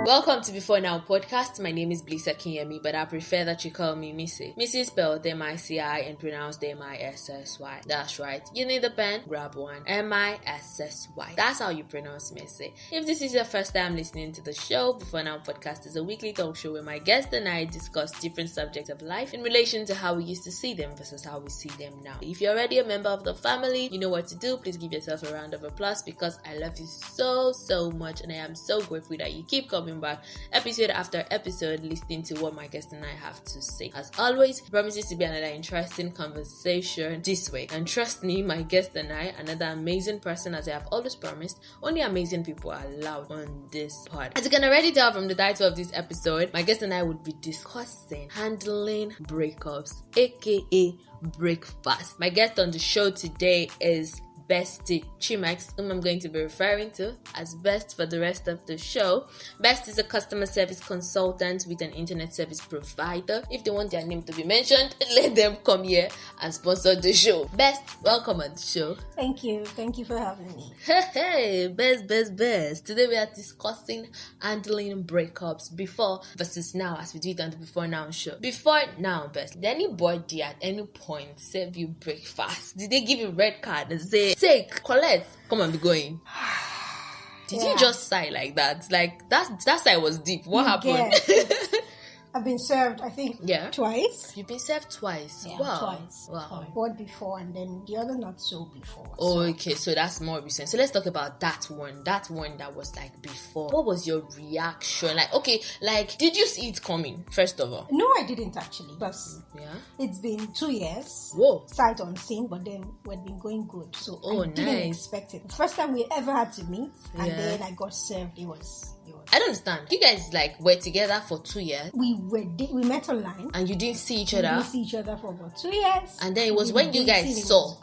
Welcome to Before Now podcast. My name is Besty Chimex, but I prefer that you call me Missy. Missy is spelled M-I-C-I and pronounced M-I-S-S-Y. That's right. You need a pen? Grab one. M-I-S-S-Y. That's how you pronounce Missy. If this is your first time listening to the show, Before Now podcast is a weekly talk show where my guest and I discuss different subjects of life in relation to how we used to see them versus how we see them now. If you're already a member of the family, you know what to do. Please give yourself a round of applause because I love you so much and I am so grateful that you keep coming back episode after episode listening to what my guest and I have to say. As always, it promises to be another interesting conversation this way. And trust me, my guest and I, another amazing person, as I have always promised. Only amazing people are allowed on this pod. As you can already tell from the title of this episode, my guest and I would be discussing handling breakups, a.k.a. break fast. My guest on the show today is Besty Chimex, whom I'm going to be referring to as Best for the rest of the show. Best is a customer service consultant with an internet service provider. If they want their name to be mentioned, let them come here and sponsor the show. Best, welcome on the show. Thank you for having me. Hey, Best. Today we are discussing handling breakups before versus now, as we do it on the Before Now show. Before now, Best, did anybody at any point serve you breakfast? Did they give you a red card and say, take, collect, come and be going? Did you just sigh like that? Like that sigh was deep. What happened? I've been served, I think, twice. You've been served twice? Yeah, wow. Twice. Wow. One before and then the other not so before. Oh, okay, so that's more recent. So let's talk about that one that was like before. What was your reaction? Did you see it coming, first of all? No, I didn't actually, because it's been 2 years. Whoa. Sight unseen, but then we'd been going good. So I didn't expect it. The first time we ever had to meet, and then I got served, it was... I don't understand. You guys were together for 2 years. We met online. And you didn't see each other? We didn't see each other for about 2 years. And then it was when you guys saw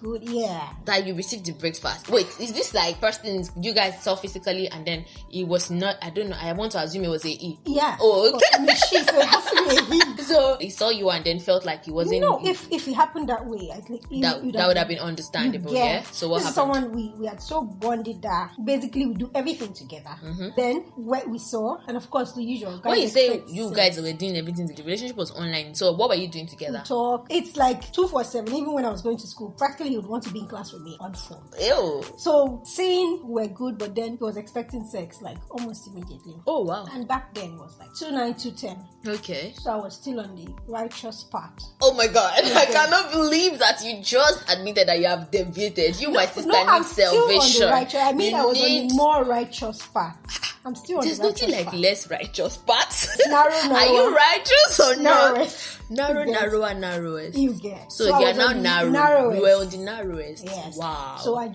that you received the breakfast. Wait, is this first thing you guys saw physically and then it was not, I don't know, I want to assume it was a he. Yeah. Oh, okay. I mean, so it has to be a he. So he saw you and then felt like he wasn't... No, if it happened that way, I think that would have been understandable, yeah? So what happened? Someone we had so bonded that basically we do everything together. Mm-hmm. Then what we saw, and of course the usual. When you say you guys were doing everything, the relationship was online. So what were you doing together? We talk. It's like 247. Even when I was going to school, practically he would want to be in class with me on phone. Ew. So seeing we're good, but then he was expecting sex almost immediately. Oh wow. And back then it was 29210. Okay. So I was still on the righteous path. Oh my god. Okay. I cannot believe that you just admitted that you have deviated. You might still stand in salvation. I mean, I was on the more righteous path. I'm still on the righteous path. There's nothing less righteous paths. Narrow. Are you righteous or narrowest? Narrow and narrowest. You get. So you're now narrow. You were on the narrowest. Yes. Wow. So I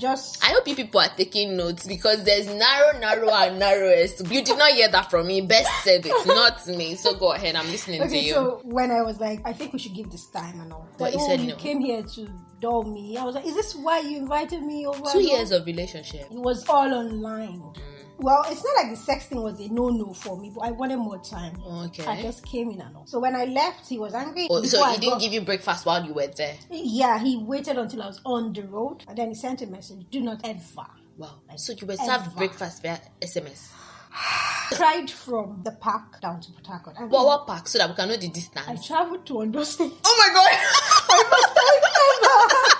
hope you people are taking notes because there's narrow and narrowest. You did not hear that from me. Best said it, not me. So go ahead. I'm listening to you. So when I was I think we should give this time and all. But you said no. You came here to dull me. I was like, is this why you invited me over? 2 years of relationship. It was all online. Well, it's not like the sex thing was a no for me, but I wanted more time. Okay. I just came in and all. So when I left, he was angry. Oh, so he didn't give you breakfast while you were there? Yeah, he waited until I was on the road, and then he sent a message, do not ever. Wow. So you were served breakfast via SMS? Tried from the park down to Port Harcourt. What park? So that we can know the distance. I traveled to Ondo State. Oh my god! First time ever!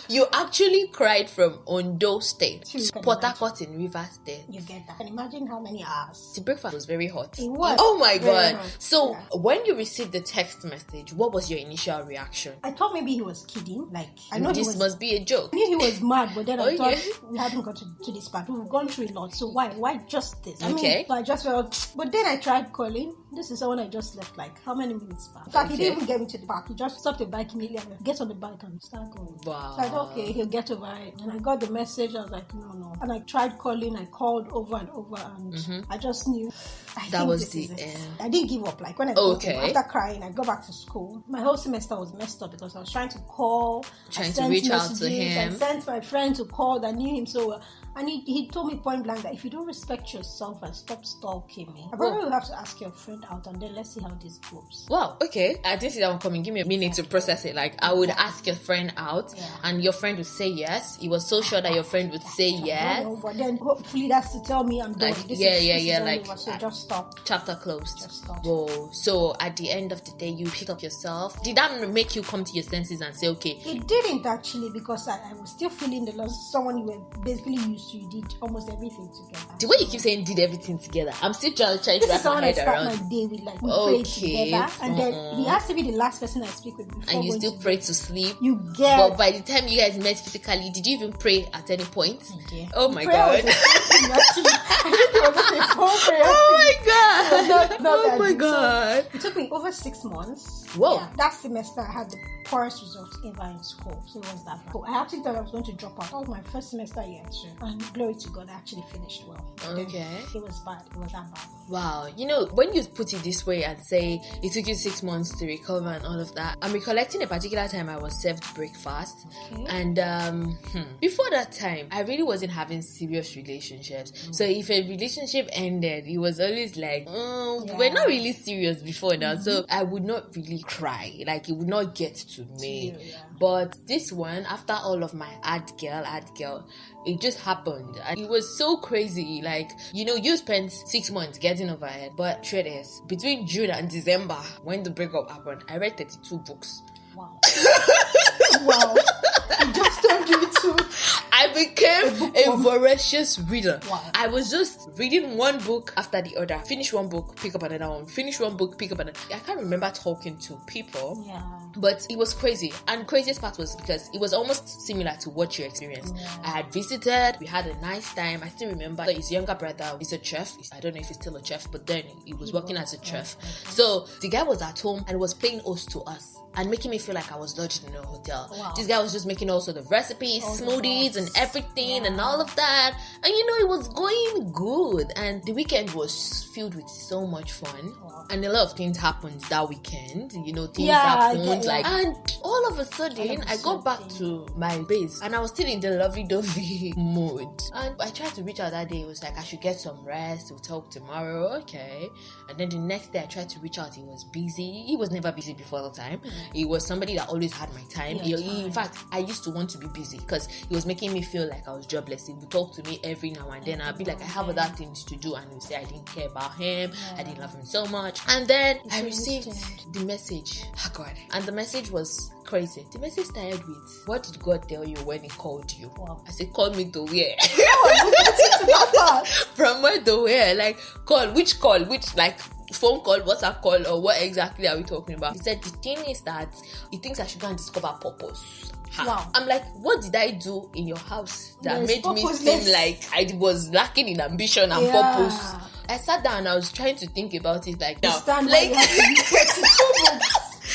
You actually cried from Ondo State to Port Harcourt in Rivers State. You get that. And imagine how many hours. The breakfast was very hot. It was. Oh my god. Hot. So when you received the text message, what was your initial reaction? I thought maybe he was kidding. I know this must be a joke. I knew he was mad, but then I thought we hadn't got to this part. We've gone through a lot. So why just this? I just felt. But then I tried calling. This is someone I just left how many minutes back. In fact, he didn't even get me to the park. He just stopped the bike immediately and get on the bike and start going. Wow. So I thought, okay, he'll get over it. And I got the message. I was like, no. And I tried calling. I called over and over, and I just knew that was the end. I didn't give up. When I got home, after crying, I got back to school. My whole semester was messed up because I was trying to call, trying to reach out to him. I sent my friend to call that knew him so well. And he told me point blank that if you don't respect yourself and stop stalking me, I probably will have to ask your friend out and then let's see how this goes. Wow, okay. I didn't see that one coming. Give me a minute to process it. I would ask your friend out and your friend would say yes. He was so sure that your friend would say yes. No, but then hopefully that's to tell me I'm done. Like, This yeah, is like over, so just stop. Chapter closed. Just stop. Whoa. So at the end of the day, you pick up yourself. Did that make you come to your senses and say, okay? It didn't actually, because I was still feeling the loss. Someone you were basically used to, you did almost everything together. The way you keep saying did everything together, I'm still trying to wrap my head around. This is someone I start my day with, like, we pray together, and then he has to be the last person I speak with before. And you still pray to sleep. You get. But by the time you guys met physically, did you even pray at any point? Yeah. Oh my god. Oh my god. So it took me over 6 months. Whoa. Yeah, that semester I had the poorest results ever in school. So it was that bad. So I actually thought I was going to drop out. That was my first semester year too. And glory to God, I actually finished well. Okay. It was bad. It was that bad. Wow. You know, when you put it this way and say it took you 6 months to recover and all of that, I'm recollecting a particular time I was served breakfast. Okay. And before that time, I really wasn't having serious relationships. So if a relationship ended, it was always like, we're not really serious before now. So I would not really cry. Like, it would not get to me. Yeah. But this one, after all of my ad girl, it just happened. And it was so crazy. Like, you know, you spent 6 months getting over it. But trade is, between June and December, when the breakup happened, I read 32 books. Wow. Wow. You just turned you into... I became a voracious reader. Wow. I was just reading one book after the other. Finish one book, pick up another one. Finish one book, pick up another. I can't remember talking to people. Yeah. But it was crazy. And craziest part was because it was almost similar to what you experienced. Yeah. I had visited. We had a nice time. I still remember his younger brother is a chef. I don't know if he's still a chef, but then he was working as a chef. Okay. So the guy was at home and was playing host to us and making me feel like I was lodged in a hotel. Wow. This guy was just making all sorts of recipes, smoothies and everything and all of that. And you know, it was going good. And the weekend was filled with so much fun. Wow. And a lot of things happened that weekend. You know, things happened. And all of a sudden, I got back to my base. And I was still in the lovey-dovey mood. And I tried to reach out that day. It was like, I should get some rest. We'll talk tomorrow. Okay. And then the next day, I tried to reach out. He was busy. He was never busy before the time. He was somebody that always had my time. In fact, I used to want to be busy because he was making me feel like I was jobless. He would talk to me every now and then. I'd be like, I have other things to do. And he would say I didn't care about him. I didn't love him so much. And then I received the message. Oh God. And the message was crazy. The message started with, what did God tell you when he called you? Wow. I said, call me to where? From where to where? Like, call? Which, like, phone call, WhatsApp call, or what exactly are we talking about? He said the thing is that he thinks I should go and discover purpose. Wow. I'm like, what did I do in your house that made me seem like I was lacking in ambition and purpose? I sat down and I was trying to think about it like now.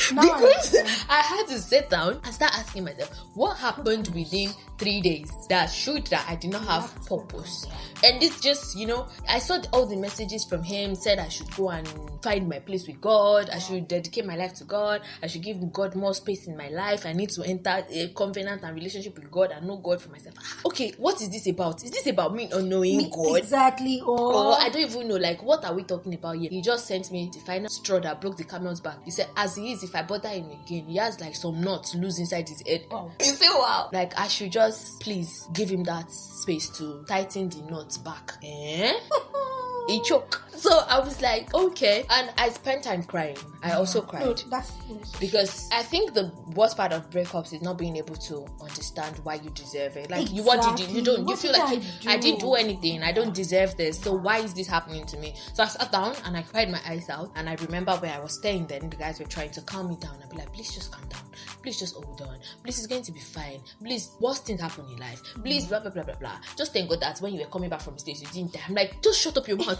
Because I had to sit down and start asking myself, what happened within 3 days that showed that I did not have purpose? And this just, you know, I saw all the messages from him, said I should go and find my place with God. I should dedicate my life to God. I should give God more space in my life. I need to enter a covenant and relationship with God and know God for myself. Okay, what is this about? Is this about me not knowing God? Exactly. Or I don't even know, like, what are we talking about here? He just sent me the final straw that broke the camel's back. He said, as he is, if I bother him again, he has like some nuts loose inside his head. Wow. You say, wow. Like, I should just please give him that space to tighten the nuts back. He choked. So I was like, okay. And I spent time crying. I also cried. Because I think the worst part of breakups is not being able to understand why you deserve it. Like, what did you feel like I didn't do anything. I don't deserve this. So why is this happening to me? So I sat down and I cried my eyes out. And I remember where I was staying then. The guys were trying to calm me down. I'd be like, please just calm down. Please just hold on. Please, it's going to be fine. Please, worst things happen in life. Please, blah, blah, blah, blah, blah. Just thank God that when you were coming back from the States, you didn't die. I'm like, just shut up your mouth.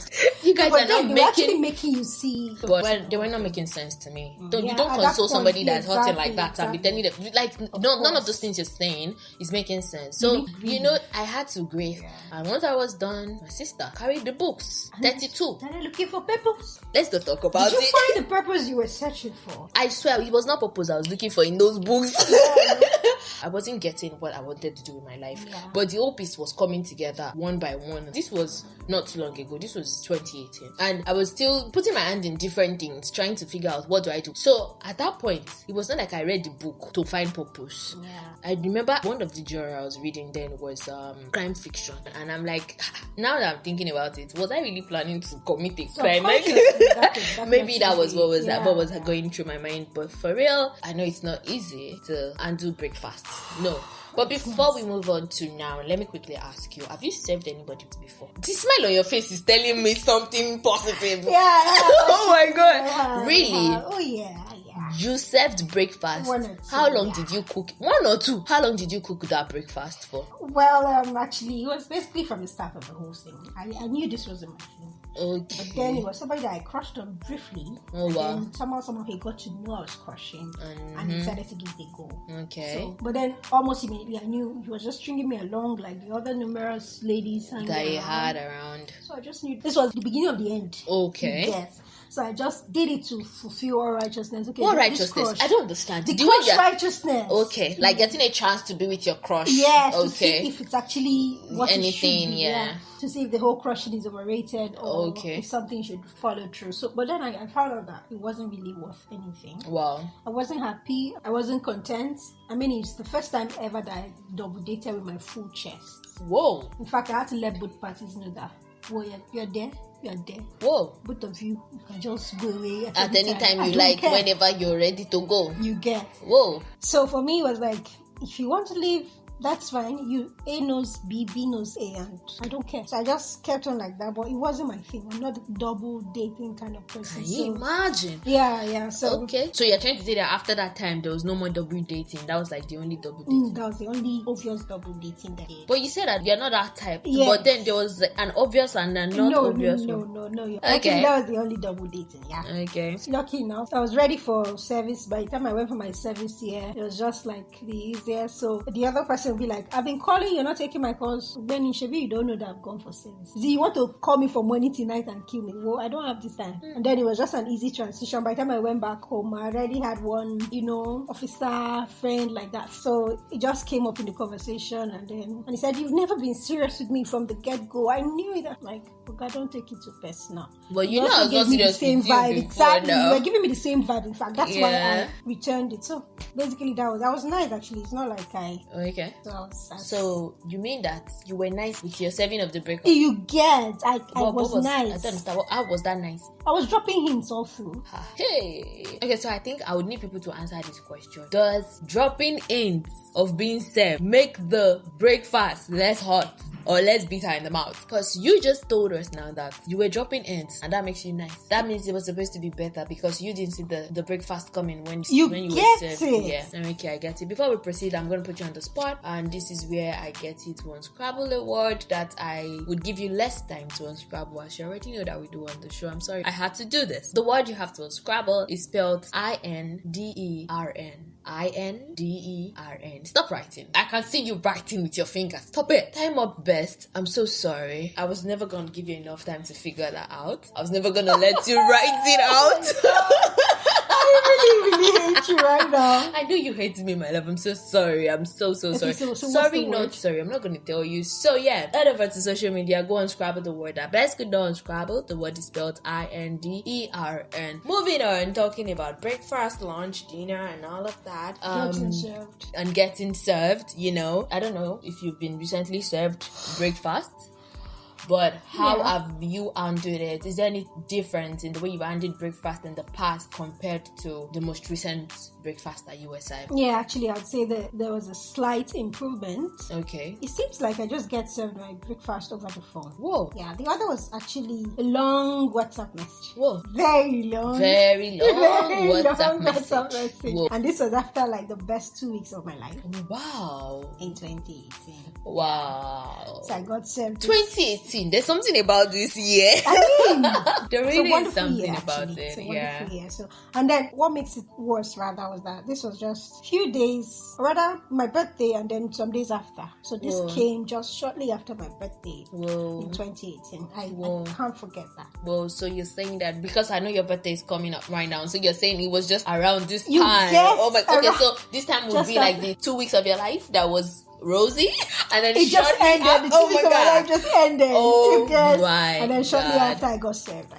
You guys are not making you see. But they were not making sense to me. You don't console somebody that's hurting like that and be telling them, like, none of those things you're saying is making sense. So, you know, I had to grieve. And once I was done, my sister carried the books. 32. Started looking for purpose. Let's not talk about it. Did you find the purpose you were searching for? I swear, it was not purpose I was looking for in those books. I wasn't getting what I wanted to do in my life. Yeah. But the whole piece was coming together one by one. This was not too long ago. This was 2018. And I was still putting my hand in different things, trying to figure out what do I do. So at that point, it was not like I read the book to find purpose. Yeah. I remember one of the genre I was reading then was crime fiction. And I'm like, now that I'm thinking about it, was I really planning to commit a crime? Like, maybe that was what was going through my mind. But for real, I know it's not easy to undo breakfast. No. But before we move on to now, let me quickly ask you, have you served anybody before? The smile on your face is telling me something positive. Yeah. Oh my God. Yeah, really? Yeah. Oh yeah. You served breakfast. 1 or 2, How long did you cook? 1 or 2? How long did you cook that breakfast for? Well, actually, it was basically from the start of the whole thing. I knew this wasn't my thing. Okay. But then it was somebody that I crushed on briefly. Oh, wow. And somehow he got to know I was crushing and he decided to give it a go. Okay. So, but then almost immediately I knew he was just stringing me along like the other numerous ladies that he had around. So I just knew this was the beginning of the end. Okay. Yes. So I just did it to fulfill all righteousness. Okay. What righteousness? I don't understand. The crush righteousness. Okay. Like getting a chance to be with your crush. Yes. Okay. To see if it's actually what anything, it should be. Yeah. To see if the whole crushing is overrated or if something should follow through. So, but then I found out that it wasn't really worth anything. Wow. I wasn't happy. I wasn't content. I mean, it's the first time ever that I double dated with my full chest. Whoa. In fact, I had to let both parties know that. Well, you're there. You're there. Whoa. Both of you can just go away at any time you like, whenever you're ready to go. You get. Whoa. So for me, it was like, if you want to leave, that's fine. You A knows B, B knows A, and I don't care. So I just kept on like that, but it wasn't my thing. I'm not a double dating kind of person. Can you imagine? Yeah. So okay. So you're trying to say that after that time there was no more double dating. That was like the only double dating. That was the only obvious double dating that. But you said that you're not that type. Yes. But then there was an obvious and a not obvious one. No. Okay. Actually, that was the only double dating. Yeah. Okay. Lucky enough, I was ready for service. By the time I went for my service year, it was just like the easiest. So the other person would be like, I've been calling, you're not taking my calls. When in Shebi, you don't know that I've gone for service. You want to call me from morning till night and kill me? Well, I don't have this time. And then it was just an easy transition. By the time I went back home, I already had one, officer friend like that. So it just came up in the conversation, and he said, "You've never been serious with me from the get-go." I knew it. Like, okay, I don't take it too personal. But you know, I was not serious with you vibe. before. Exactly, now. you were giving me the same vibe. In fact, that's why I returned it. So basically, that was nice. Actually, it's not like I. Okay. So you mean that you were nice with your serving of the breakup? You get, I was nice. I don't understand. How was that nice? I was dropping hints all through. Hey. Okay, so I think I would need people to answer this question. Does dropping hints of being served make the breakfast less hot or less bitter in the mouth? Because you just told us now that you were dropping hints and that makes you nice. That means it was supposed to be better because you didn't see the breakfast coming when you were served. It. Yeah. Okay, I get it. Before we proceed, I'm going to put you on the spot, and this is where I get it to unscrabble a word that I would give you less time to unscrabble, as you already know that we do on the show. I'm sorry I had to do this. The word you have to unscrabble is spelled INDERN. INDERN. Stop writing. I can see you writing with your fingers. Stop it. Time up, Best. I'm so sorry. I was never going to give you enough time to figure that out. I was never going to let you write it out. I really hate you right now. I know you hate me, my love. I'm so sorry. I'm so sorry. So sorry, not sorry. I'm not going to tell you. So yeah, head over to social media. Go and scrabble the word that Best could know and scrabble. The word is spelled INDERN. Moving on, talking about breakfast, lunch, dinner, and all of that. Getting served. I don't know if you've been recently served breakfast. But how have you handled it? Is there any difference in the way you've handled breakfast in the past compared to the most recent breakfast that you were served? Yeah, actually, I'd say that there was a slight improvement. Okay. It seems like I just get served my breakfast over the phone. Whoa. Yeah, the other was actually a long WhatsApp message. Whoa. Very long WhatsApp message. Whoa. And this was after like the best 2 weeks of my life. Wow. In 2018. Wow. So I got served 2018. There's something about this year. I mean, there really is something year, about it. It's a wonderful year. So, and then what makes it worse rather was that. This was just a few days, or rather my birthday and then some days after. So this came just shortly after my birthday in 2018. I can't forget that. Whoa, so you're saying that because I know your birthday is coming up right now, so you're saying it was just around this time. Oh my, okay, so this time would be like the 2 weeks of your life that was rosy, and then it just ended. The 2 weeks of my life just ended. Oh my! And then shortly after, I got served,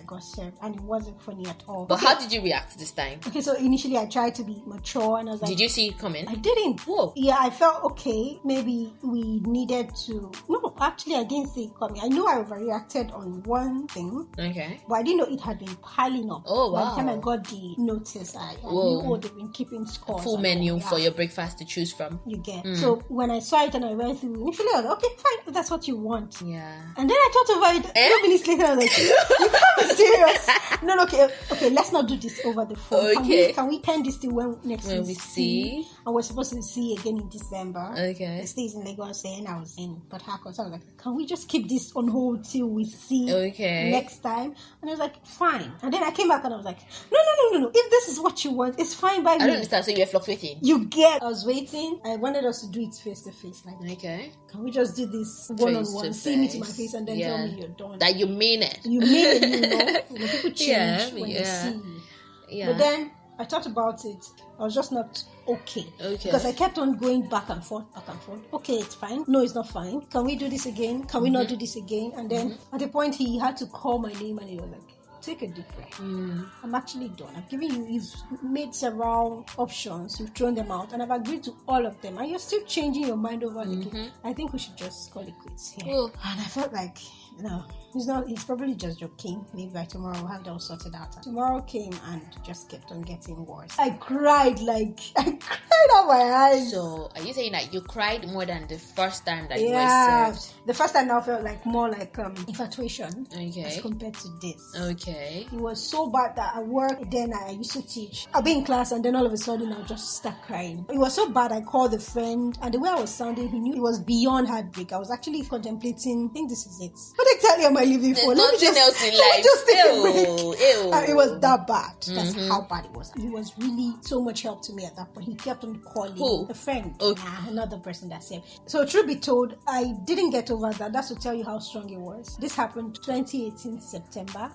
and it wasn't funny at all. But how did you react this time? Okay, so initially I tried to be mature, and I was like, "Did you see it coming?" I didn't. Whoa. Yeah, I felt okay. Maybe we needed to. No, actually, I didn't see it coming. I knew I overreacted on one thing. Okay. But I didn't know it had been piling up. Oh wow! By the time I got the notice, I knew they've been keeping score. Full menu for your breakfast to choose from. You get. So when I saw it and I went through. Initially, I was like, okay, fine, if that's what you want. Yeah. And then I thought about it. A few minutes later, I was like, you can't be serious. No, okay, let's not do this over the phone. Okay. Can we pen this to when we see? And we're supposed to see again in December. Okay. The stays in Lagos, and I was in Port Harcourt. So I was like, can we just keep this on hold till we see next time? And I was like, fine. And then I came back and I was like, no. If this is what you want, it's fine by me. I don't understand. So you were fluctuating. You get. I was waiting. I wanted us to do it face to face. Like, okay. Can we just do this one-on-one? See me to my face and then tell me you're done. That you mean it. You mean it, When people change when they see you. Yeah. But then I thought about it. I was just not okay. Because I kept on going back and forth. Okay, it's fine. No, it's not fine. Can we do this again? Can we not do this again? And then at a point he had to call my name and he was like, take a deep breath. I'm actually done. I've given you, you've made several options, you've thrown them out, and I've agreed to all of them, and you're still changing your mind over again. I think we should just call it quits here. And I felt like, no, he's probably just joking. Maybe by tomorrow we'll have it all sorted out. Tomorrow came and just kept on getting worse. I cried out my eyes. So are you saying that you cried more than the first time that you were served? The first time now felt like more like infatuation as compared to this. Okay. It was so bad that at work, then I used to teach. I'll be in class and then all of a sudden I'll just start crying. It was so bad I called a friend, and the way I was sounding, he knew it was beyond heartbreak. I was actually contemplating, I think this is it. What exactly am I living for? Nothing else in life. It was that bad. That's how bad it was. He was really so much help to me at that point. He kept on calling. Who? A friend. Okay. Another person that said. So truth be told, I didn't get over that. That's to tell you how strong it was. This happened 2018 September,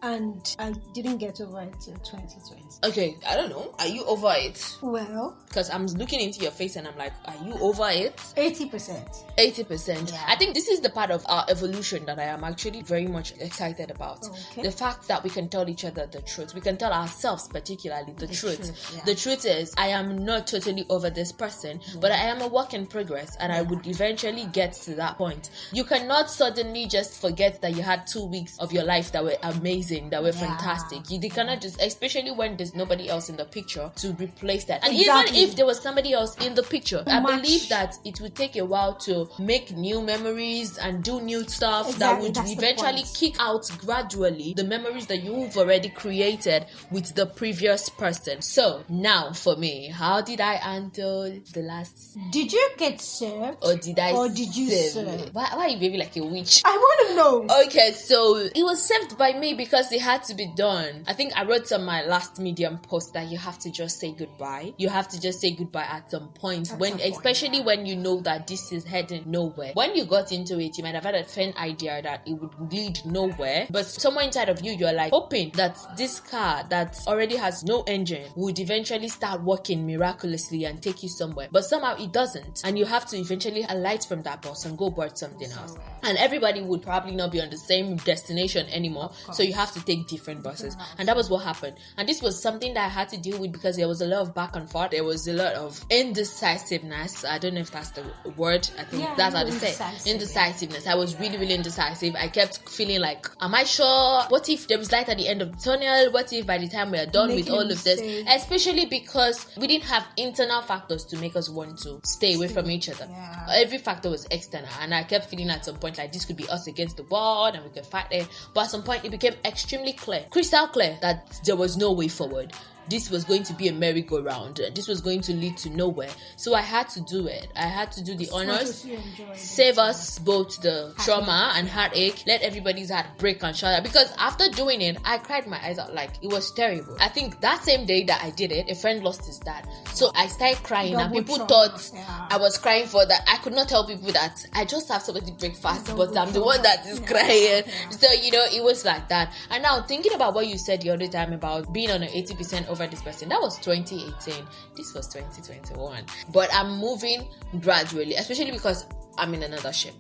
and I didn't get over it till 2020. Okay, I don't know. Are you over it? Well, because I'm looking into your face and I'm like, are you over it? 80%. 80%. Yeah. I think this is the part of our evolution that I am actually very much excited about. Okay. The fact that we can tell each other the truth. We can tell ourselves particularly the truth. Yeah. The truth is, I am not totally over this person, but I am a work in progress, and I would eventually get to that point. You cannot suddenly just forget that you had 2 weeks of your life that were amazing, that were fantastic. You cannot just, especially when there's nobody else in the picture to replace that. And even if there was somebody else in the picture, I believe that it would take a while to make new memories and do new stuff that would eventually kick out gradually the memories that you've already created with the previous person. So now for me, how did I handle the last? Did you get served? Or did you serve? Why are you behaving like a witch? I want to know. Okay, so it was served by me because it had to be done. I think I wrote on my last Medium post that you have to just say goodbye. You have to just say goodbye at some point, especially when you know that this is heading nowhere. When you got into it, you might have had a faint idea that it would lead nowhere, but somewhere inside of you, you're like hoping that this car that already has no engine would eventually start working miraculously and take you somewhere. But somehow it doesn't, and you have to eventually alight from that bus and go board something else. And everybody would probably not be on the same destination anymore, so you have to take different buses. And that was what happened. And this was something that I had to deal with because there was a lot of back and forth. There was a lot of indecisiveness. I don't know if that's the word. I think that's how they say indecisiveness. I was really, really indecisive. I kept feeling like, am I sure? What if there was light at the end of the tunnel? What if by the time we are done with all of this? Especially because we didn't have internal factors to make us want to stay away from each other. Every factor was external, and I kept feeling at some point like this could be us against the world and we could fight it. But at some point it became extremely clear, crystal clear, that there was no way forward. this was going to be a merry-go-round. This was going to lead to nowhere. So I had to do it. I had to do the honors, save us both the trauma and heartache, let everybody's heart break and shatter. Because after doing it, I cried my eyes out. Like, it was terrible. I think that same day that I did it, a friend lost his dad. So I started crying, and people thought I was crying for that. I could not tell people that I just have somebody break fast, but I'm the one that is crying. So, it was like that. And now, thinking about what you said the other time about being on an 80% over this person, that was 2018. This was 2021. But I'm moving gradually, especially because I'm in another ship.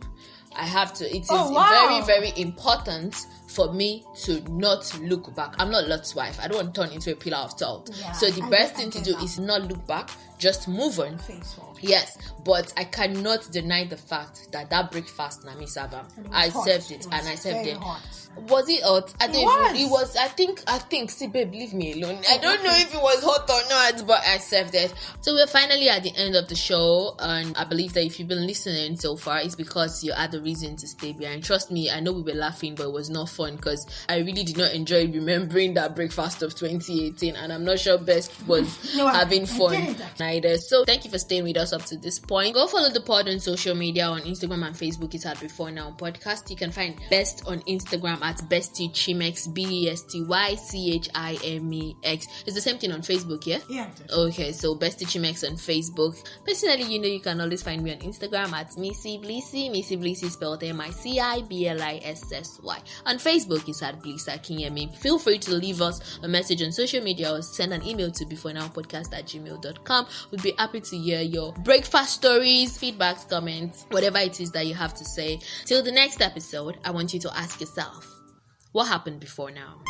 I have to. It is very, very important for me to not look back. I'm not Lot's wife. I don't want to turn into a pillar of salt. So the best thing to do is not look back, just move on. Yes, but I cannot deny the fact that breakfast na me serve. I served it and I served it. Was it hot? It was. I think. See, babe, leave me alone. I don't know if it was hot or not, but I served it. So we're finally at the end of the show, and I believe that if you've been listening so far, it's because you had the reason to stay behind. Trust me, I know we were laughing, but it was not fun because I really did not enjoy remembering that breakfast of 2018, and I'm not sure Best was having fun either. So thank you for staying with us up to this point. Go follow the pod on social media. On Instagram and Facebook, it's at BeforeNow Podcast. You can find Best on Instagram at Besty Chimex, BestyChimex. It's the same thing on Facebook, yeah? Yeah. Okay, so Besty Chimex on Facebook. Personally, you can always find me on Instagram at Missy Blissy. Missy Blissy spelled MICIBLISSY. On Facebook, it's at Blissa Kinyemi. Feel free to leave us a message on social media or send an email to beforenowpodcast@gmail.com. We'd be happy to hear your breakfast stories, feedbacks, comments, whatever it is that you have to say. Till the next episode, I want you to ask yourself, what happened before now?